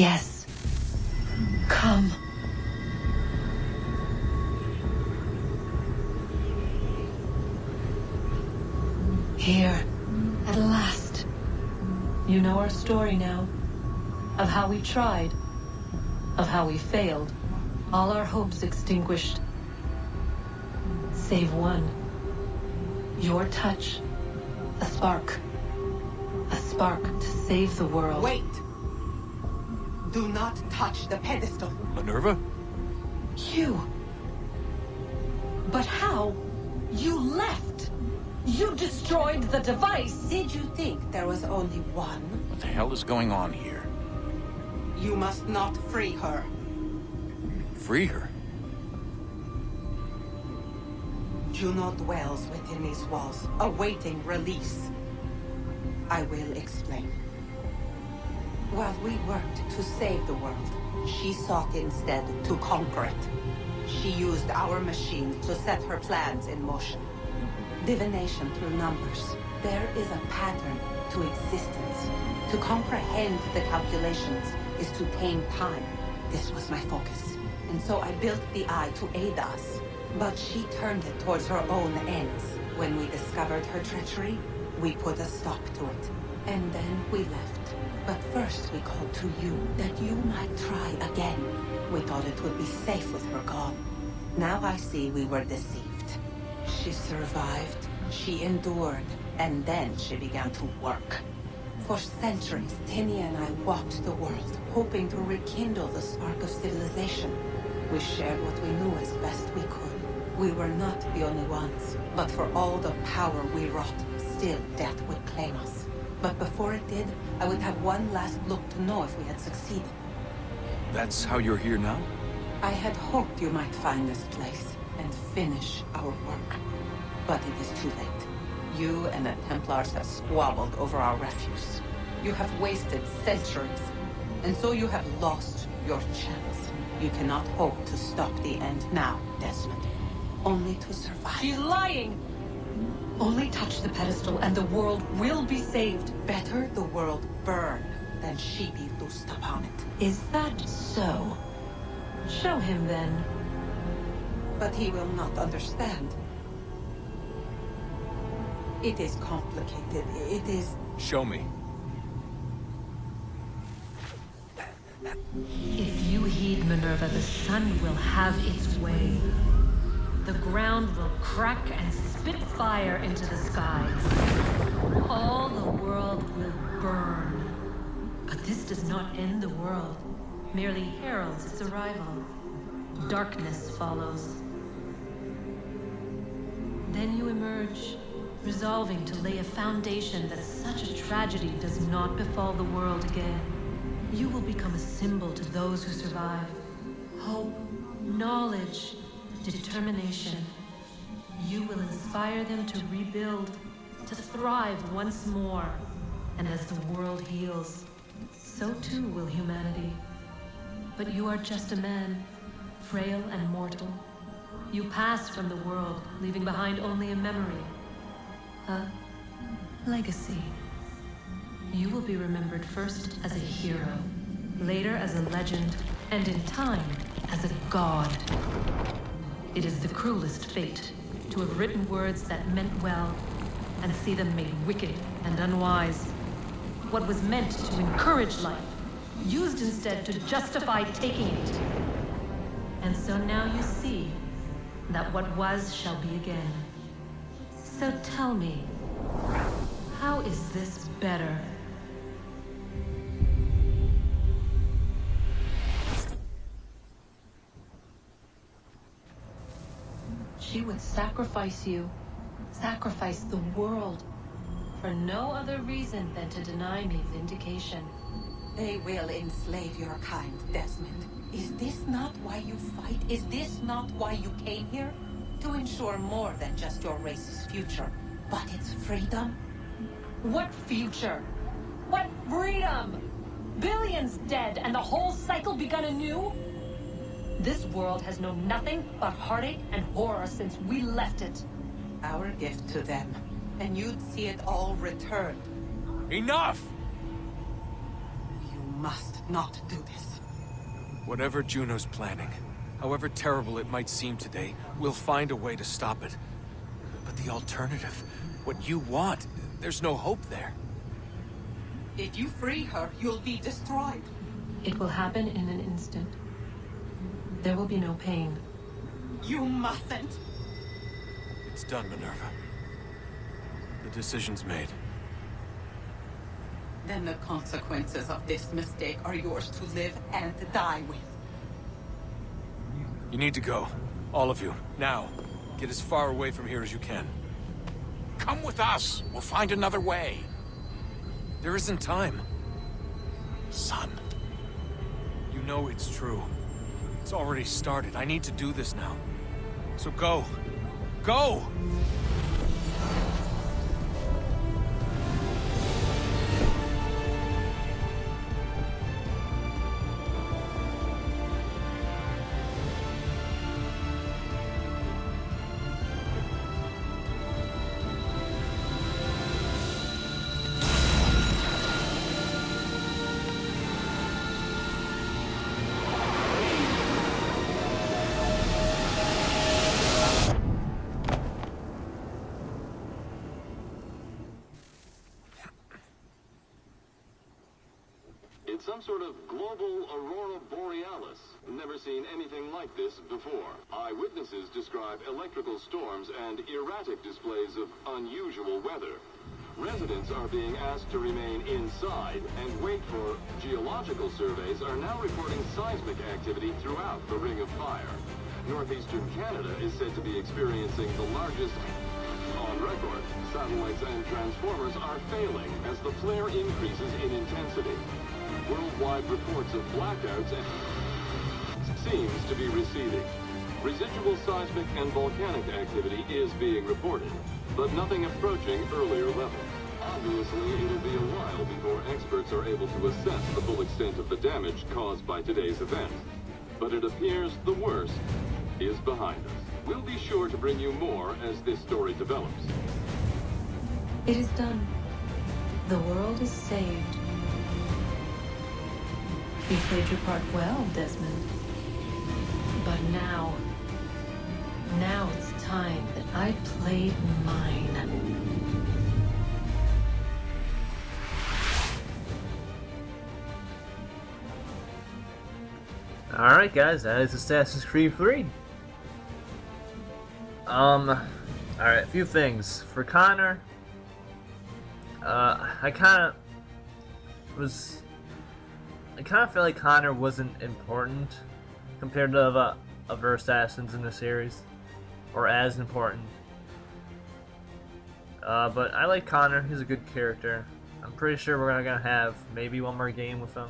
Yes. Come. Here, at last. You know our story now. Of how we tried. Of how we failed. All our hopes extinguished. Save one. Your touch. A spark. A spark to save the world. Wait! Do not touch the pedestal. Minerva? You. But how? You left. You destroyed the device. Did you think there was only one? What the hell is going on here? You must not free her. Free her? Juno dwells within these walls, awaiting release. I will explain. While we worked to save the world, she sought instead to conquer it. She used our machine to set her plans in motion. Divination through numbers. There is a pattern to existence. To comprehend the calculations is to tame time. This was my focus. And so I built the eye to aid us. But she turned it towards her own ends. When we discovered her treachery, we put a stop to it. And then we left. But first we called to you, that you might try again. We thought it would be safe with her gone. Now I see we were deceived. She survived, she endured, and then she began to work. For centuries, Tinia and I walked the world, hoping to rekindle the spark of civilization. We shared what we knew as best we could. We were not the only ones, but for all the power we wrought, still death would claim us. But before it did, I would have one last look to know if we had succeeded. That's how you're here now? I had hoped you might find this place and finish our work. But it is too late. You and the Templars have squabbled over our refuse. You have wasted centuries, and so you have lost your chance. You cannot hope to stop the end now, Desmond. Only to survive. She's lying! Only touch the pedestal and the world will be saved. Better the world burn than she be loosed upon it. Is that so? Show him then. But he will not understand. It is complicated. It is... Show me. If you heed Minerva, the sun will have its way. The ground will crack and spit fire into the skies. All the world will burn. But this does not end the world, merely heralds its arrival. Darkness follows. Then you emerge, resolving to lay a foundation that such a tragedy does not befall the world again. You will become a symbol to those who survive. Hope, knowledge, determination. You will inspire them to rebuild, to thrive once more. And as the world heals, so too will humanity. But you are just a man, frail and mortal. You pass from the world, leaving behind only a memory. A legacy. You will be remembered first as a hero, later as a legend, and in time, as a god. It is the cruelest fate to have written words that meant well, and see them made wicked and unwise. What was meant to encourage life, used instead to justify taking it. And so now you see that what was shall be again. So tell me, how is this better? She would sacrifice you, sacrifice the world, for no other reason than to deny me vindication. They will enslave your kind, Desmond. Is this not why you fight? Is this not why you came here? To ensure more than just your race's future, but its freedom? What future? What freedom? Billions dead and the whole cycle begun anew? This world has known nothing but heartache and horror since we left it. Our gift to them, and you'd see it all returned. Enough! You must not do this. Whatever Juno's planning, however terrible it might seem today, we'll find a way to stop it. But the alternative, what you want, there's no hope there. If you free her, you'll be destroyed. It will happen in an instant. There will be no pain. You mustn't. It's done, Minerva. The decision's made. Then the consequences of this mistake are yours to live and die with. You need to go. All of you. Now. Get as far away from here as you can. Come with us. We'll find another way. There isn't time. Son. You know it's true. It's already started. I need to do this now. So go. Go! It's some sort of global aurora borealis. Never seen anything like this before. Eyewitnesses describe electrical storms and erratic displays of unusual weather. Residents are being asked to remain inside and wait for geological surveys are now reporting seismic activity throughout the Ring of Fire. Northeastern Canada is said to be experiencing the largest on record. Satellites and transformers are failing as the flare increases in intensity. Worldwide reports of blackouts seems to be receding. Residual seismic and volcanic activity is being reported, but nothing approaching earlier levels. Obviously, it'll be a while before experts are able to assess the full extent of the damage caused by today's event. But it appears the worst is behind us. We'll be sure to bring you more as this story develops. It is done. The world is saved. You played your part well, Desmond. But now it's time that I played mine. Alright guys, that is Assassin's Creed 3. Alright, a few things. For Connor, I kind of feel like Connor wasn't important compared to other assassins in the series, or as important. But I like Connor. He's a good character. I'm pretty sure we're gonna have maybe one more game with him,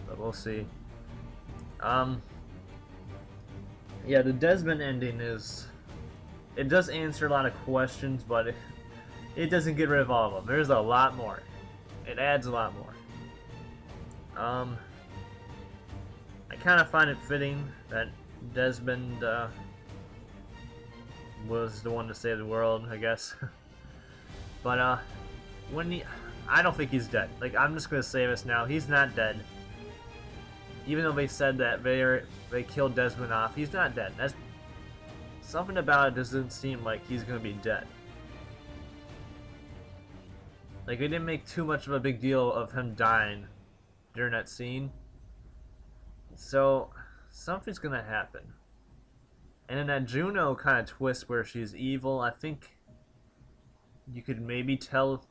but we'll see. Yeah, the Desmond ending it does answer a lot of questions, but it doesn't get rid of all of them. There's a lot more. It adds a lot more. I kind of find it fitting that Desmond was the one to save the world, I guess. But I don't think he's dead. Like, I'm just gonna say this now. He's not dead. Even though they said that they killed Desmond off, he's not dead. That's something about it doesn't seem like he's gonna be dead. Like, they didn't make too much of a big deal of him dying during that scene. So something's gonna happen. And in that Juno kind of twist where she's evil, I think you could maybe tell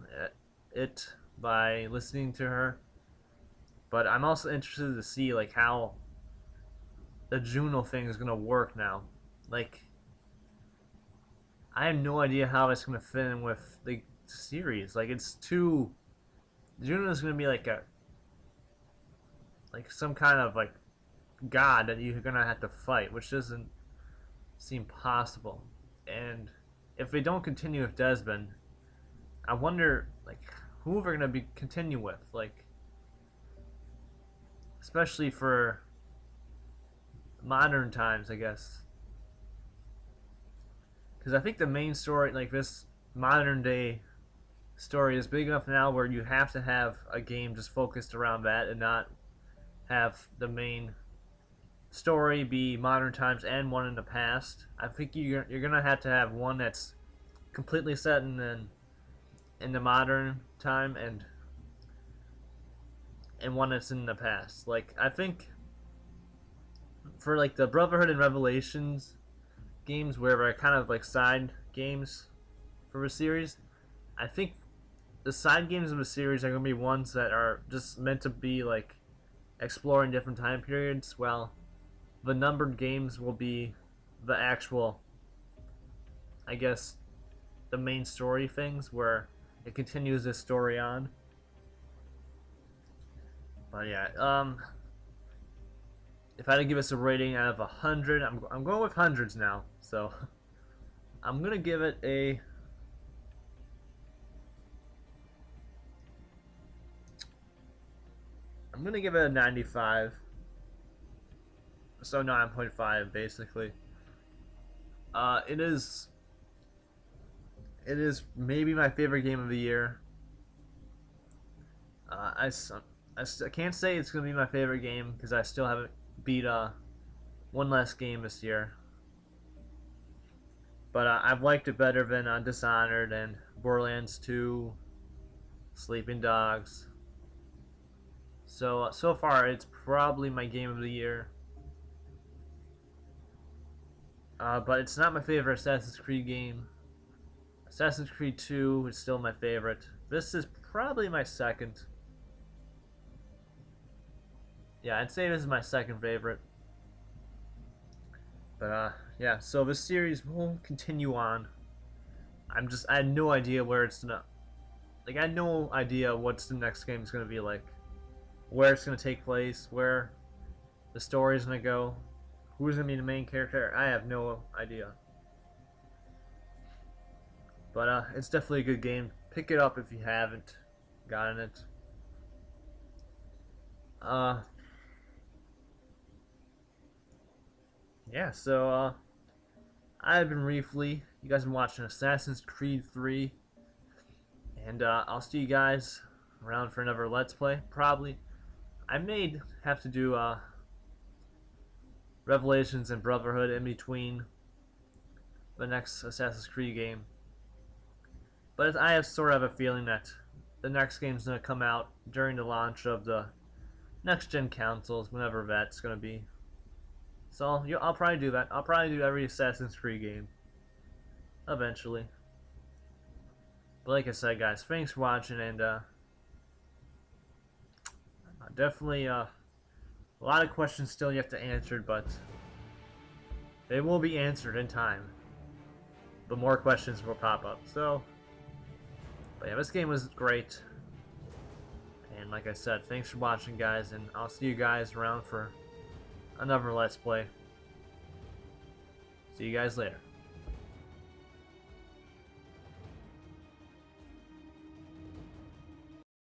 it by listening to her. But I'm also interested to see like how the Juno thing is gonna work now. Like, I have no idea how it's gonna fit in with the series. Like, it's too. Juno's gonna be like some kind of like god that you're gonna have to fight, which doesn't seem possible. And if they don't continue with Desmond, I wonder like who they're gonna continue with, like, especially for modern times, I guess. Because I think the main story, like this modern day story is big enough now where you have to have a game just focused around that and not have the main story be modern times and one in the past. I think you're gonna have to have one that's completely set in the modern time and one that's in the past. Like, I think for like the Brotherhood and Revelations games, where they're kind of like side games for a series, I think the side games of the series are going to be ones that are just meant to be like exploring different time periods, while the numbered games will be the actual, I guess, the main story things where it continues this story on. But yeah, if I had to give us a rating out of 100, I'm going with hundreds now, so I'm gonna give it a I'm gonna give it a 95. So 9.5 basically. It is maybe my favorite game of the year. I can't say it's gonna be my favorite game because I still haven't beat one last game this year. But I've liked it better than Dishonored and Borderlands 2, Sleeping Dogs. So far, it's probably my game of the year. But it's not my favorite Assassin's Creed game. Assassin's Creed 2 is still my favorite. This is probably my second. Yeah, I'd say this is my second favorite. But yeah, so this series will continue on. I had no idea where it's gonna, like, I had no idea what's the next game is gonna be like, where it's gonna take place, where the story is gonna go, who's gonna be the main character. I have no idea. But it's definitely a good game. Pick it up if you haven't gotten it. Yeah, so I've been Reefly. You guys have been watching Assassin's Creed 3. And I'll see you guys around for another Let's Play, probably. I may have to do Revelations and Brotherhood in between the next Assassin's Creed game. But I have sort of a feeling that the next game's going to come out during the launch of the next-gen consoles, whenever that's going to be. So I'll probably do that. I'll probably do every Assassin's Creed game eventually. But like I said, guys, thanks for watching, and definitely a lot of questions still yet to answer, but they will be answered in time. But more questions will pop up. So, but yeah, this game was great. And like I said, thanks for watching, guys, and I'll see you guys around for another Let's Play. See you guys later.